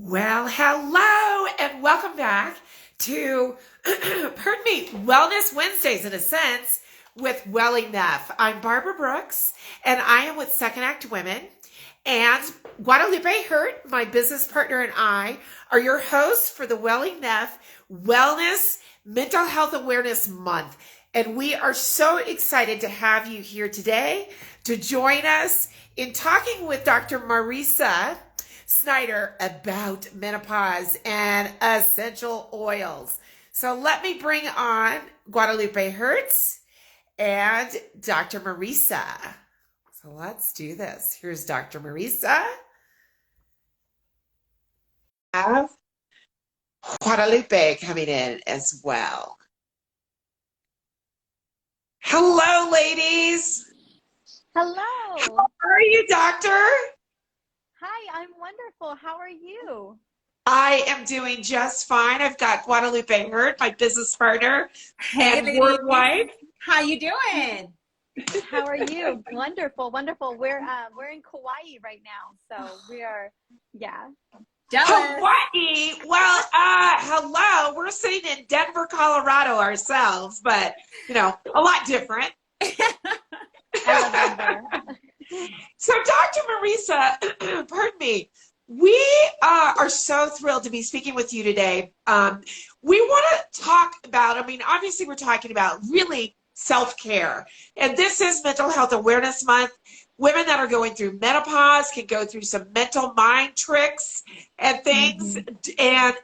Well, hello and welcome back to, pardon me, Wellness Wednesdays in a sense with Well Enough. I'm Barbara Brooks and I am with Second Act Women. And Guadalupe Hurt, my business partner, and I are your hosts for the Well Enough Wellness Mental Health Awareness Month. And we are so excited to have you here today to join us in talking with Dr. Mariza Snyder about menopause and essential oils. So let me bring on Guadalupe Hertz and Dr. Mariza. So let's do this. Here's Dr. Mariza. Have Guadalupe coming in as well. Hello, ladies. Hello. How are you, doctor? Hi, I'm wonderful. How are you? I am doing just fine. I've got Guadalupe Hurt, my business partner Hey, and ladies. work wife. How you doing? How are you? Wonderful, wonderful. We're in Kauai right now, so we are, yeah. Jealous. Hawaii. Well, hello. We're sitting in Denver, Colorado ourselves, but you know, a lot different. I love Denver. So, Dr. Mariza, pardon me, we are so thrilled to be speaking with you today. We want to talk about, obviously we're talking about really self-care. And this is Mental Health Awareness Month. Women that are going through menopause can go through some mental mind tricks and things. And,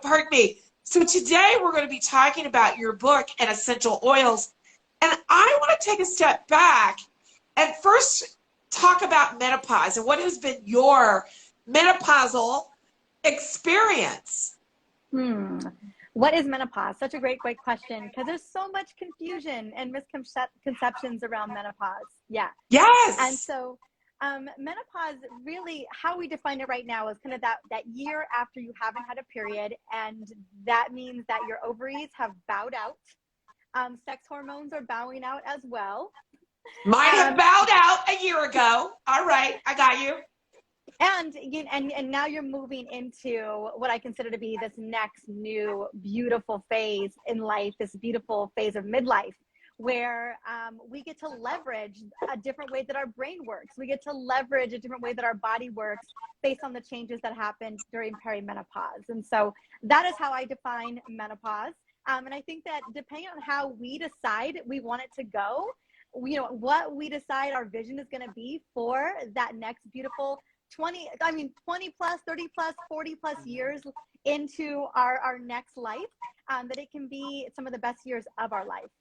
pardon me, so today we're going to be talking about your book and essential oils. And I want to take a step back and first talk about menopause and what has been your menopausal experience. What is menopause? Such a great question, because there's so much confusion and misconceptions around menopause. Yeah. Yes. And so menopause, really, how we define it right now is kind of that year after you haven't had a period, and that means that your ovaries have bowed out. Sex hormones are bowing out as well. Mine have bowed out a year ago. All right, I got you. And now you're moving into what I consider to be this next new beautiful phase in life, this beautiful phase of midlife, where we get to leverage a different way that our brain works. We get to leverage a different way that our body works based on the changes that happen during perimenopause. And so that is how I define menopause. And I think that depending on how we decide we want it to go, what we decide our vision is going to be for that next beautiful 20 plus, 30 plus, 40 plus years into our next life, that it can be some of the best years of our life.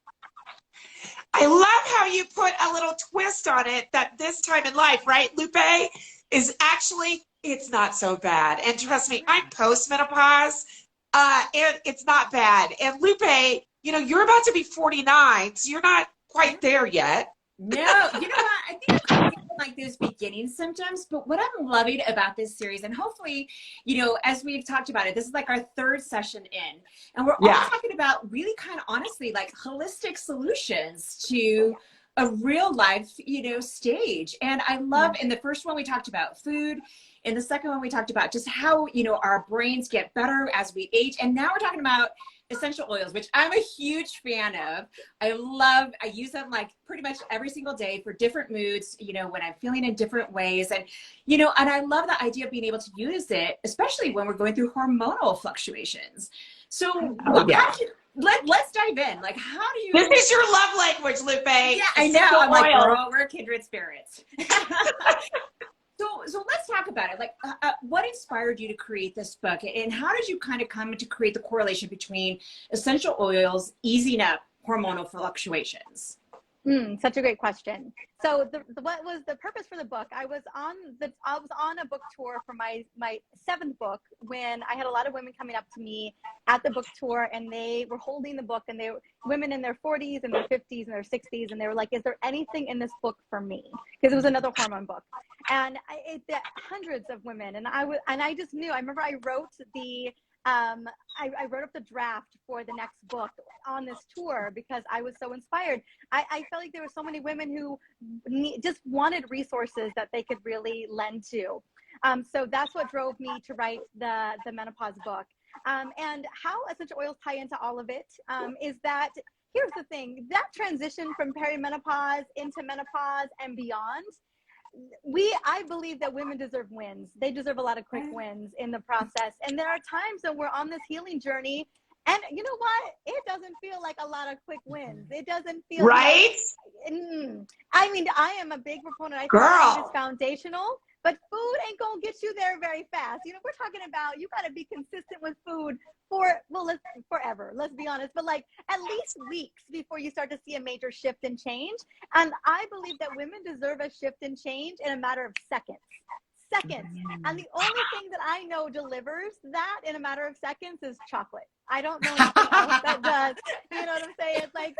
I love how you put a little twist on it, that this time in life, right, Lupe, is actually, it's not so bad. And trust me, I'm post-menopause, and it's not bad. And Lupe, you're about to be 49, so you're not quite there yet. No, you know what? I think I'm getting like those beginning symptoms, but what I'm loving about this series, and hopefully, as we've talked about it, this is like our third session in, and we're all talking about really kind of honestly like holistic solutions to a real life, stage. And I love, in the first one we talked about food. In the second one we talked about just how, our brains get better as we age. And now we're talking about essential oils, which I'm a huge fan of. I use them like pretty much every single day for different moods, when I'm feeling in different ways. And, and I love the idea of being able to use it, especially when we're going through hormonal fluctuations. So let's dive in. Like, how do you... This is your love language, Lupe. Yeah, I know. I'm like, girl, we're kindred spirits. So let's talk about it. Like, what inspired you to create this book, and how did you kind of come to create the correlation between essential oils easing up hormonal fluctuations? Such a great question. So what was the purpose for the book? I was on a book tour for my seventh book when I had a lot of women coming up to me at the book tour, and they were holding the book, and they were women in their 40s and their 50s and their 60s, and they were like, "Is there anything in this book for me?" Because it was another hormone book, and hundreds of women, and I just knew. I remember I wrote I wrote up the draft for the next book on this tour because I was so inspired. I felt like there were so many women who just wanted resources that they could really lend to. So that's what drove me to write the menopause book. And how essential oils tie into all of it is that, here's the thing, that transition from perimenopause into menopause and beyond, I believe that women deserve wins. They deserve a lot of quick wins in the process. And there are times that we're on this healing journey, and you know what? It doesn't feel like a lot of quick wins. It doesn't feel right. I mean, I am a big proponent. I think food is foundational, but food ain't gonna get you there very fast. You know, we're talking about, you got to be consistent with food forever. Let's be honest, but like at least weeks before you start to see a major shift and change. And I believe that women deserve a shift and change in a matter of seconds. And the only thing that I know delivers that in a matter of seconds is chocolate. I don't know anything else that does. You know what I'm saying? It's like,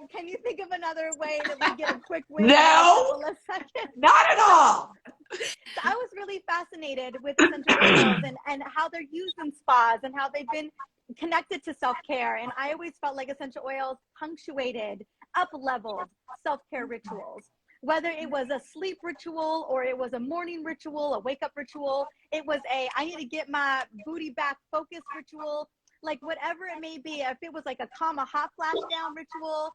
can you think of another way that we get a quick win? No, not at all. So I was really fascinated with essential oils and how they're used in spas and how they've been connected to self-care. And I always felt like essential oils punctuated, up-leveled self-care rituals. Whether it was a sleep ritual or it was a morning ritual, a wake-up ritual, it was a I need to get my booty back focus ritual, like whatever it may be. If it was like a calm a hot flash down ritual,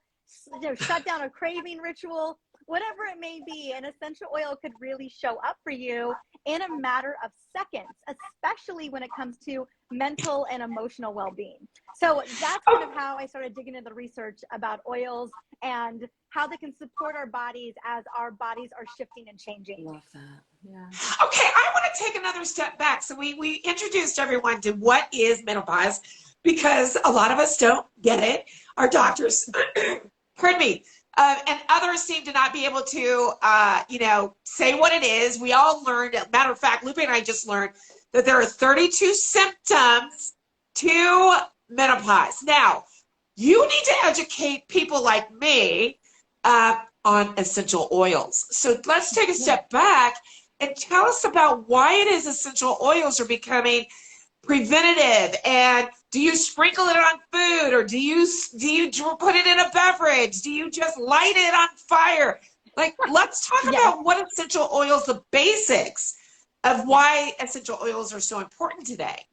you know, shut down a craving ritual, whatever it may be, an essential oil could really show up for you in a matter of seconds, especially when it comes to mental and emotional well-being. So that's kind of how I started digging into the research about oils and how they can support our bodies as our bodies are shifting and changing. Love that. Yeah. Okay, I want to take another step back. So we introduced everyone to what is menopause, because a lot of us don't get it. Our doctors, pardon me, and others seem to not be able to, you know, say what it is. We all learned, matter of fact, Lupe and I just learned that there are 32 symptoms to menopause. Now, you need to educate people like me on essential oils. So let's take a step back and tell us about why it is essential oils are becoming preventative. And do you sprinkle it on food, or do you put it in a beverage? Do you just light it on fire? Like, let's talk about what essential oils, the basics of why essential oils are so important today.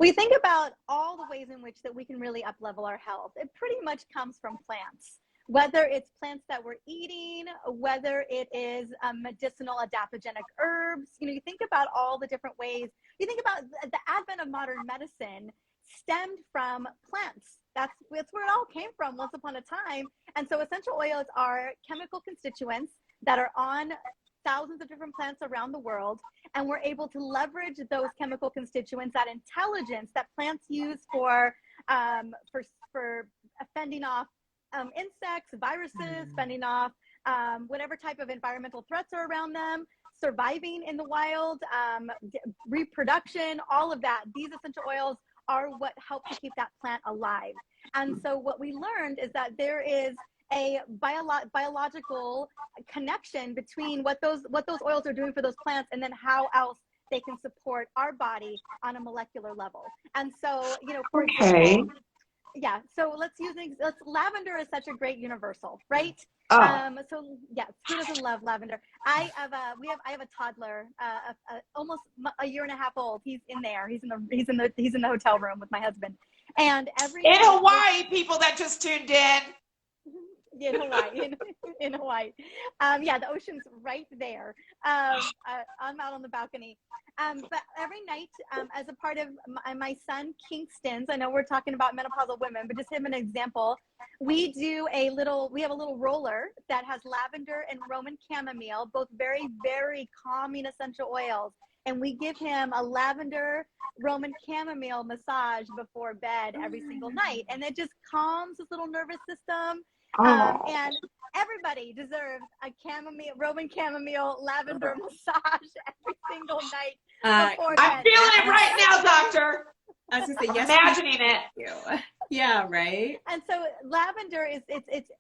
We think about all the ways in which that we can really up-level our health. It pretty much comes from plants, whether it's plants that we're eating, whether it is medicinal adaptogenic herbs. You know, you think about all the different ways. You think about the advent of modern medicine stemmed from plants. That's where it all came from once upon a time. And so essential oils are chemical constituents that are on thousands of different plants around the world, and we're able to leverage those chemical constituents, that intelligence that plants use for fending off insects, viruses, fending off whatever type of environmental threats are around them, surviving in the wild, reproduction, all of that. These essential oils are what help to keep that plant alive. And so what we learned is that there is a biological connection between what those oils are doing for those plants, and then how else they can support our body on a molecular level. And so, you know, for example, so lavender is such a great universal, right? So yes, who doesn't love lavender? I have a toddler, almost a year and a half old. He's in there. He's in the hotel room with my husband, and in Hawaii, people that just tuned in. In Hawaii. The ocean's right there. I'm out on the balcony. But every night, as a part of my son Kingston's, I know we're talking about menopausal women, but just him an example, we have a little roller that has lavender and Roman chamomile, both very, very calming essential oils. And we give him a lavender Roman chamomile massage before bed every single night. And it just calms his little nervous system. And everybody deserves a Roman chamomile lavender massage every single night before bed. I'm feeling it right now, doctor. I was going to say, yes. Imagining it. Yeah, right. And so lavender it's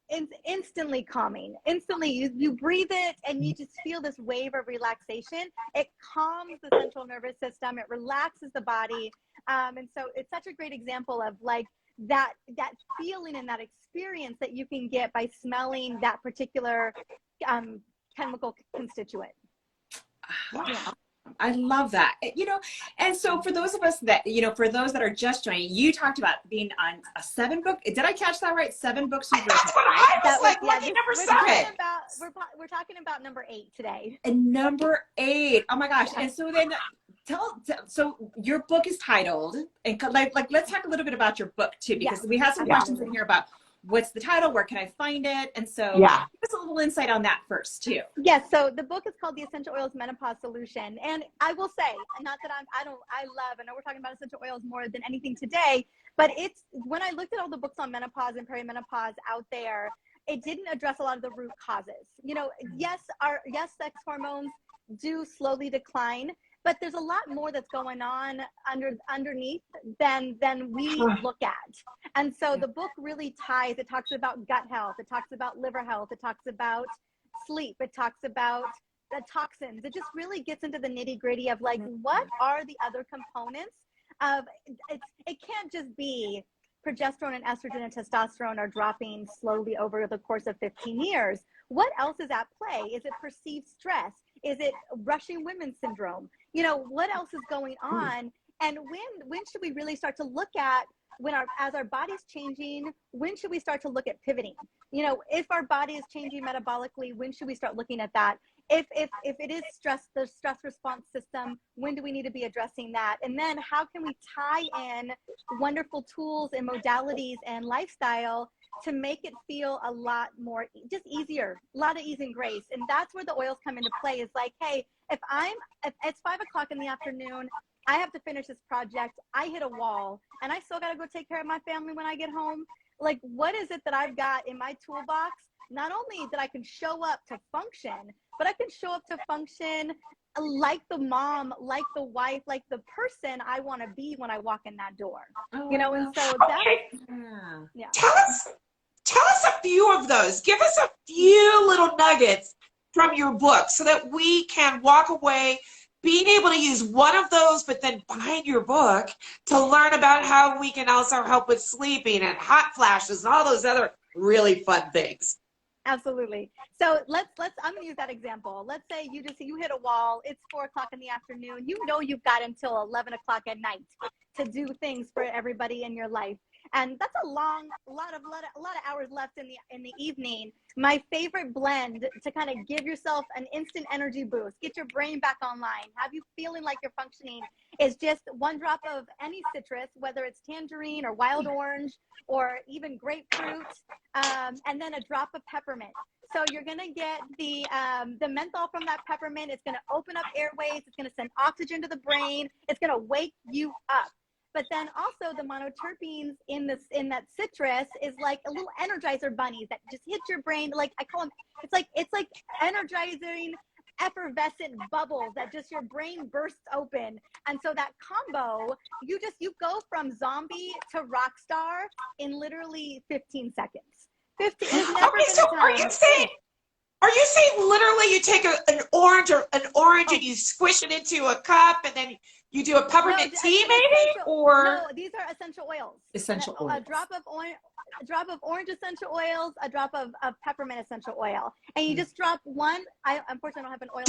instantly calming. Instantly, you breathe it and you just feel this wave of relaxation. It calms the central nervous system. It relaxes the body. And so it's such a great example of like that feeling and that experience that you can get by smelling that particular chemical constituent. Wow. I love that. You know, and so for those of us that, you know, for those that are just joining, you talked about being on a 7-book. Did I catch that right? 7 books you've written. That's what I was like. Yeah, You never said it. We're talking about number 8 today. And number 8. Oh my gosh. Yeah. And so then so your book is titled, and like let's talk a little bit about your book too, because we have some questions in here about what's the title, where can I find it? And so give us a little insight on that first too. Yes, so the book is called The Essential Oils Menopause Solution. And I will say, not that I know we're talking about essential oils more than anything today, but it's, when I looked at all the books on menopause and perimenopause out there, it didn't address a lot of the root causes. You know, yes, sex hormones do slowly decline, but there's a lot more that's going on underneath than we look at. And so the book really ties, it talks about gut health, it talks about liver health, it talks about sleep, it talks about the toxins. It just really gets into the nitty gritty of like, what are the other components of, it can't just be progesterone and estrogen and testosterone are dropping slowly over the course of 15 years. What else is at play? Is it perceived stress? Is it rushing women syndrome? You know, what else is going on? And when should we really start to look at, as our body's changing, when should we start to look at pivoting? You know, if our body is changing metabolically, when should we start looking at that? If it is stress, the stress response system, when do we need to be addressing that? And then how can we tie in wonderful tools and modalities and lifestyle to make it feel a lot more, just easier, a lot of ease and grace. And that's where the oils come into play, is like, hey, if it's 5 o'clock in the afternoon, I have to finish this project, I hit a wall, and I still got to go take care of my family when I get home. Like, what is it that I've got in my toolbox? Not only that I can show up to function, but I can show up to function like the mom, like the wife, like the person I want to be when I walk in that door. You know, and so Tell us a few of those. Give us a few little nuggets from your book so that we can walk away being able to use one of those, but then buying your book to learn about how we can also help with sleeping and hot flashes and all those other really fun things. Absolutely. So I'm gonna use that example. Let's say you hit a wall, it's 4 o'clock in the afternoon, you know you've got until 11 o'clock at night to do things for everybody in your life. And that's a lot of hours left in the evening. My favorite blend to kind of give yourself an instant energy boost, get your brain back online, have you feeling like you're functioning, is just 1 drop of any citrus, whether it's tangerine or wild orange or even grapefruit, and then a drop of peppermint. So you're gonna get the menthol from that peppermint. It's gonna open up airways. It's gonna send oxygen to the brain. It's gonna wake you up. But then also the monoterpenes in that citrus is like a little energizer bunnies that just hit your brain. Like I call them, it's like energizing effervescent bubbles that just your brain bursts open. And so that combo, you go from zombie to rock star in literally 15 seconds. 15. Are you saying literally you take an orange and you squish it into a cup and then you do a peppermint tea maybe? Or no, these are essential oils. Essential oils. A drop of orange essential oils, a drop of peppermint essential oil. And you just drop one. I unfortunately don't have an oil.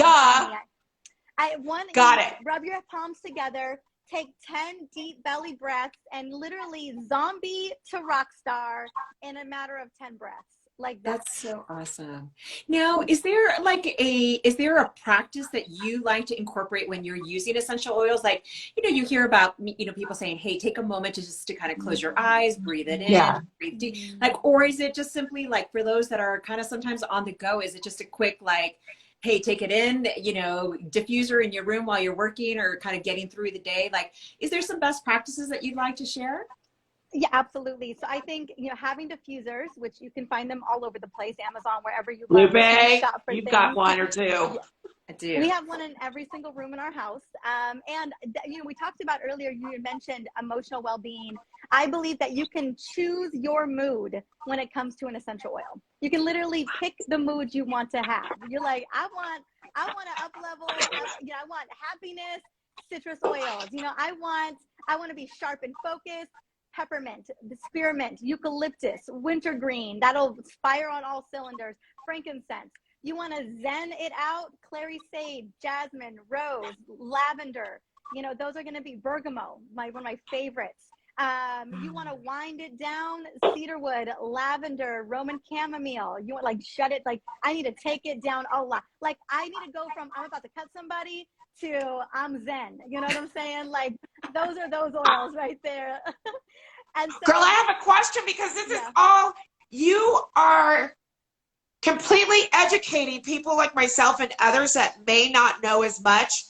Got it. Rub your palms together, take 10 deep belly breaths, and literally zombie to rock star in a matter of 10 breaths. Like that's so awesome. Now, is there a practice that you like to incorporate when you're using essential oils? Like, you know, you hear about, you know, people saying, hey, take a moment to kind of close your eyes, breathe it in, breathe deep. Like, or is it just simply like, for those that are kind of sometimes on the go, is it just a quick, like, hey, take it in, you know, diffuser in your room while you're working or kind of getting through the day? Like, is there some best practices that you'd like to share? Yeah, absolutely. So I think, you know, having diffusers, which you can find them all over the place, Amazon, wherever you go. Lupe, you've got one or two. Yeah. I do. We have one in every single room in our house. And, you know, we talked about earlier, you had mentioned emotional well-being. I believe that you can choose your mood when it comes to an essential oil. You can literally pick the mood you want to have. You're like, I want to up level, you know, I want happiness, citrus oils. You know, I want to be sharp and focused. Peppermint, the spearmint, eucalyptus, wintergreen, that'll fire on all cylinders, frankincense. You want to zen it out, clary sage, jasmine, rose, lavender. You know, those are going to be bergamot, one of my favorites. You want to wind it down, cedarwood, lavender, Roman chamomile. You want like shut it, like I need to take it down a lot. Like I need to go from I'm about to cut somebody to I'm zen. You know what I'm saying? Like those are those oils right there. And so, girl, I have a question because this is all you are completely educating people like myself and others that may not know as much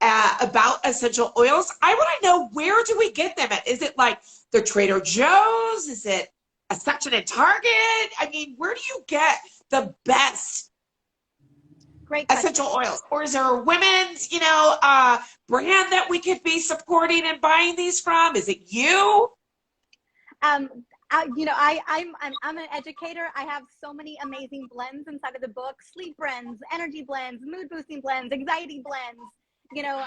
about essential oils. I want to know, where do we get them at? Is it like the Trader Joe's? Is it a section at Target? I mean, where do you get the best essential oils? Or is there a women's, you know, brand that we could be supporting and buying these from? Is it you? You know, I'm an educator. I have so many amazing blends inside of the book: sleep blends, energy blends, mood boosting blends, anxiety blends, you know,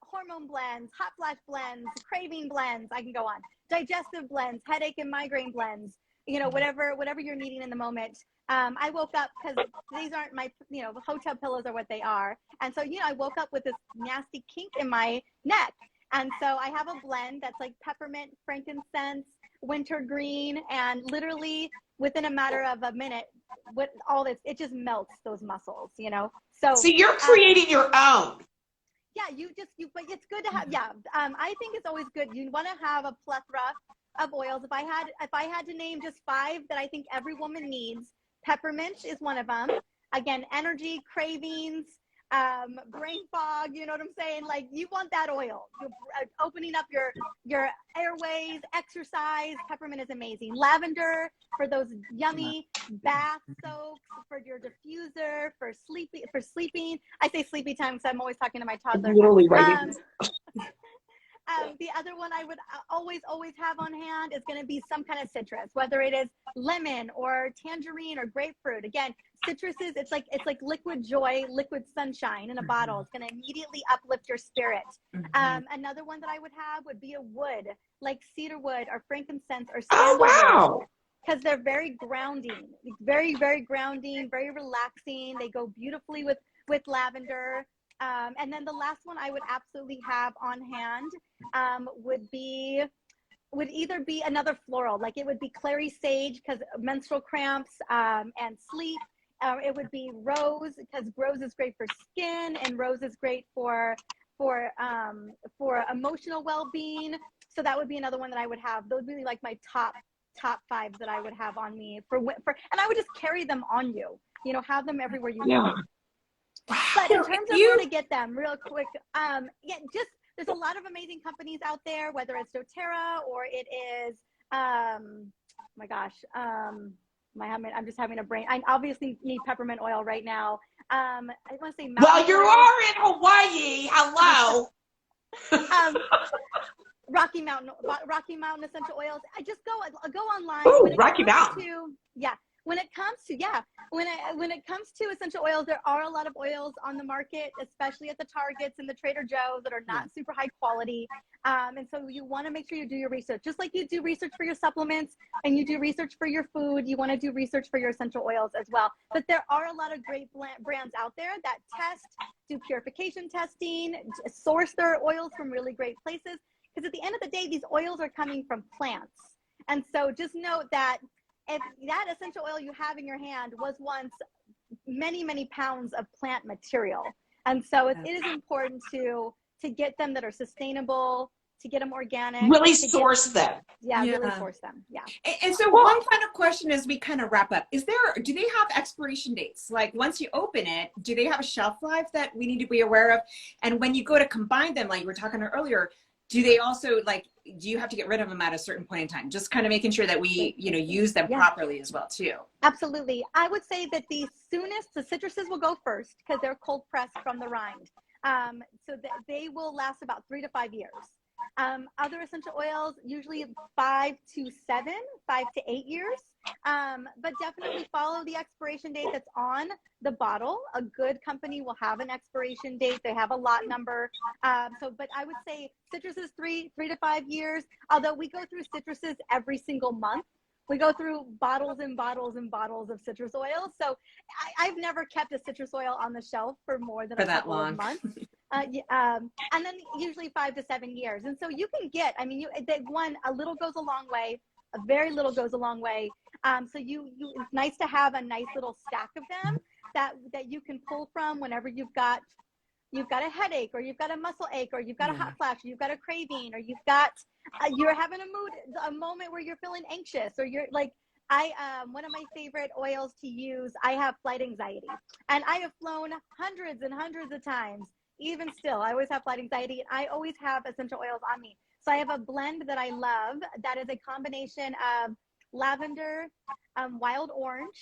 hormone blends, hot flash blends, craving blends. I can go on. Digestive blends, headache and migraine blends, you know, whatever you're needing in the moment. I woke up because these aren't my, you know, hotel pillows are what they are. And so, you know, I woke up with this nasty kink in my neck. And so I have a blend that's like peppermint, frankincense, wintergreen, and literally within a matter of a minute, with all this, it just melts those muscles, you know? So you're creating your own. Yeah, but it's good to have, I think it's always good. You want to have a plethora of oils. If I had to name just 5 that I think every woman needs, peppermint is one of them. Again, energy, cravings, brain fog, you know what I'm saying? Like you want that oil. You're opening up your airways, exercise. Peppermint is amazing. Lavender for those yummy bath soaks, for your diffuser, for sleeping. I say sleepy time because I'm always talking to my toddler. Literally right. The other one I would always have on hand is going to be some kind of citrus, whether it is lemon or tangerine or grapefruit. Again, citruses, it's like liquid joy, liquid sunshine in a bottle. It's going to immediately uplift your spirit. Another one that I would have would be a wood, like cedarwood or frankincense or sandalwood. Oh, wow. Because they're very grounding, very, very grounding, very relaxing. They go beautifully with lavender. And then the last one I would absolutely have on hand would either be another floral, like it would be clary sage because menstrual cramps and sleep. It would be rose because rose is great for skin, and rose is great for emotional well-being. So that would be another one that I would have. Those would be like my top 5 that I would have on me and I would just carry them on you. You know, have them everywhere you go. But in terms of where to get them, real quick, there's a lot of amazing companies out there, whether it's doTERRA or it is, I'm just having a brain. I obviously need peppermint oil right now. I want to say well, you are in Hawaii. Hello. Rocky Mountain essential oils. I just go online. Ooh, Rocky Mountain. When it comes to essential oils, there are a lot of oils on the market, especially at the Targets and the Trader Joe's, that are not super high quality. And so you want to make sure you do your research. Just like you do research for your supplements and you do research for your food, you want to do research for your essential oils as well. But there are a lot of great brands out there that do purification testing, source their oils from really great places. Because at the end of the day, these oils are coming from plants. And so just note that if that essential oil you have in your hand was once many, many pounds of plant material. And so it is important to get them that are sustainable, to get them organic. Really source them. Really source them. Yeah. And so one final question as we kind of wrap up, do they have expiration dates? Like once you open it, do they have a shelf life that we need to be aware of? And when you go to combine them, like you were talking earlier, do they also do you have to get rid of them at a certain point in time? Just kind of making sure that we, use them properly as well too. Absolutely. I would say that the citruses will go first because they're cold pressed from the rind. So they will last about 3 to 5 years. Other essential oils, usually 5 to 8 years. But definitely follow the expiration date that's on the bottle. A good company will have an expiration date. They have a lot number. But I would say citrus is 3 to 5 years. Although we go through citruses every single month. we go through bottles and bottles and bottles of citrus oil. So I've never kept a citrus oil on the shelf for more than a couple of months. And then usually 5 to 7 years. And so you can get, I mean, a little goes a long way, a very little goes a long way. So it's nice to have a nice little stack of them that you can pull from whenever you've got a headache, or you've got a muscle ache, or you've got a hot flash, or you've got a craving, or you've got you're having a moment where you're feeling anxious, or you're like, one of my favorite oils to use, I have flight anxiety, and I have flown hundreds and hundreds of times. Even still, I always have flight anxiety, and I always have essential oils on me. So I have a blend that I love that is a combination of lavender, wild orange,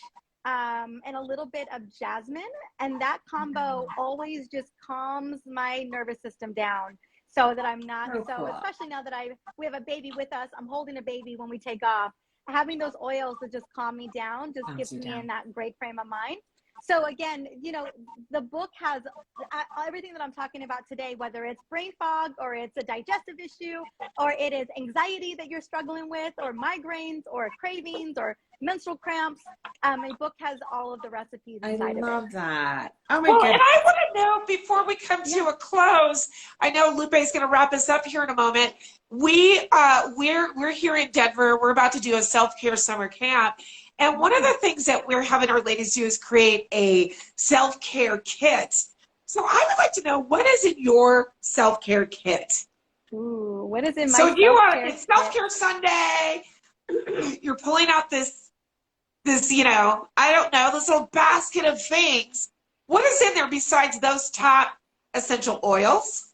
and a little bit of jasmine. And that combo always just calms my nervous system down, so that I'm not, Cool. especially now that we have a baby with us, I'm holding a baby when we take off, having those oils that just calm me down just gets me in that great frame of mind. So again, you know, the book has everything that I'm talking about today, whether it's brain fog, or it's a digestive issue, or it is anxiety that you're struggling with, or migraines, or cravings, or menstrual cramps. My book has all of the recipes inside of it. I love that. Oh my Well, goodness. and I want to know, before we come to a close, I know Lupe is going to wrap us up here in a moment. We're here in Denver. We're about to do a self-care summer camp. And one of the things that we're having our ladies do is create a self-care kit. So I would like to know, what is in your self-care kit? Ooh, what is in my So self-care it's Self-Care Sunday. You're pulling out this, you know, I don't know, this little basket of things. What is in there besides those top essential oils?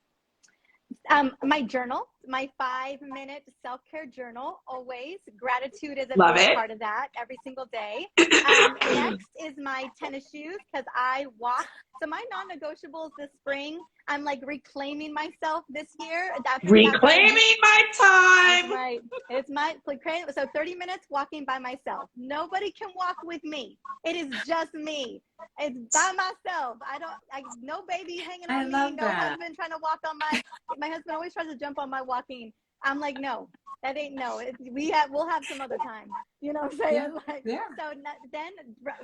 My journal, my 5-minute self-care journal, always. Gratitude is a Love big it. part of that every single day. Next is my tennis shoes, because I walk. So my non-negotiables this spring, I'm like reclaiming myself this year. Reclaiming my time. Right. It's my, so 30 minutes walking by myself. Nobody can walk with me. It is just me. It's by myself. No baby hanging on me. love No that. husband trying to walk on my husband always tries to jump on my walking. I'm like, no, that ain't no. We'll have some other time. You know what I'm saying? So then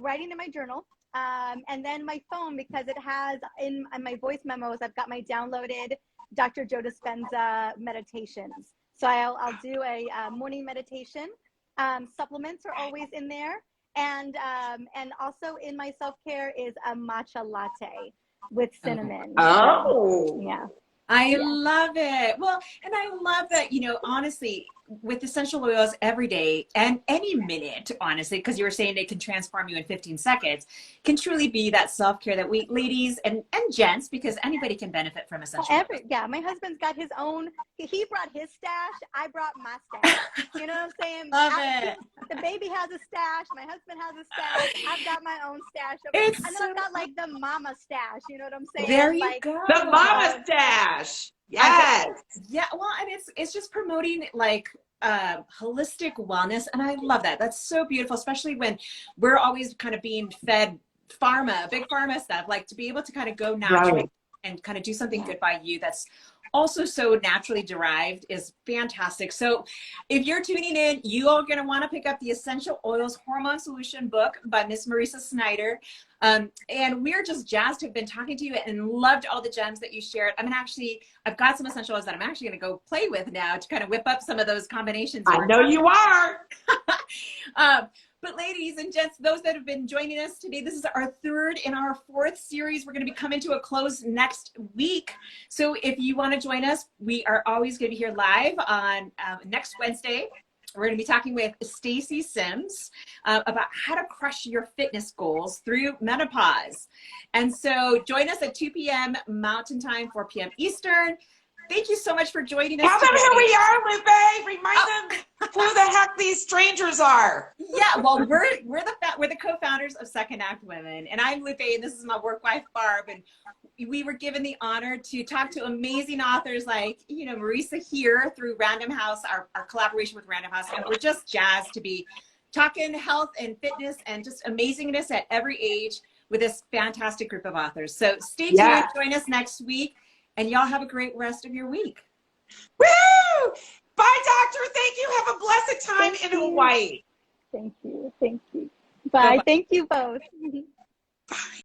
writing in my journal, and then my phone, because it has in my voice memos, I've got my downloaded Dr. Joe Dispenza meditations. So I'll do a morning meditation. Supplements are always in there. And also in my self-care is a matcha latte with cinnamon. Oh. So, yeah. I love it. Well, and I love that, you know, honestly, with essential oils every day and any minute, honestly, because you were saying it can transform you in 15 seconds, can truly be that self-care that we ladies and gents, because anybody can benefit from essential oils. My husband's got his own. He brought his stash. I brought my stash. You know what I'm saying? Love it. The baby has a stash. My husband has a stash. I've got my own stash. And then I've got like the mama stash. You know what I'm saying? There you go. The mama stash. Yes. Yeah. Well, and it's just promoting like holistic wellness, and I love that. That's so beautiful, especially when we're always kind of being fed big pharma stuff. Like, to be able to kind of go naturally and kind of do something good by you that's also so naturally derived is fantastic. So if you're tuning in, you are going to want to pick up the Essential Oils Hormone Solution book by Miss Mariza Snyder. And we're just jazzed to have been talking to you and loved all the gems that you shared. I've got some essential oils that I'm actually going to go play with now to kind of whip up some of those combinations. I know you are. But ladies and gents, those that have been joining us today, this is our third in our fourth series. We're going to be coming to a close next week. So if you want to join us, we are always going to be here live on next Wednesday. We're going to be talking with Stacy Sims about how to crush your fitness goals through menopause. And so join us at 2 p.m. Mountain Time, 4 p.m. Eastern. Thank you so much for joining us. Tell them who we are, Lupe. Remind them who the heck these strangers are. Yeah, well, we're the co-founders of Second Act Women, and I'm Lupe, and this is my work wife Barb, and we were given the honor to talk to amazing authors like, you know, Mariza here through Random House, our collaboration with Random House, and we're just jazzed to be talking health and fitness and just amazingness at every age with this fantastic group of authors. So stay tuned, join us next week. And y'all have a great rest of your week. Woo! Bye, doctor. Thank you. Have a blessed time in Hawaii. Thank you. Thank you. Bye. Bye-bye. Thank you both.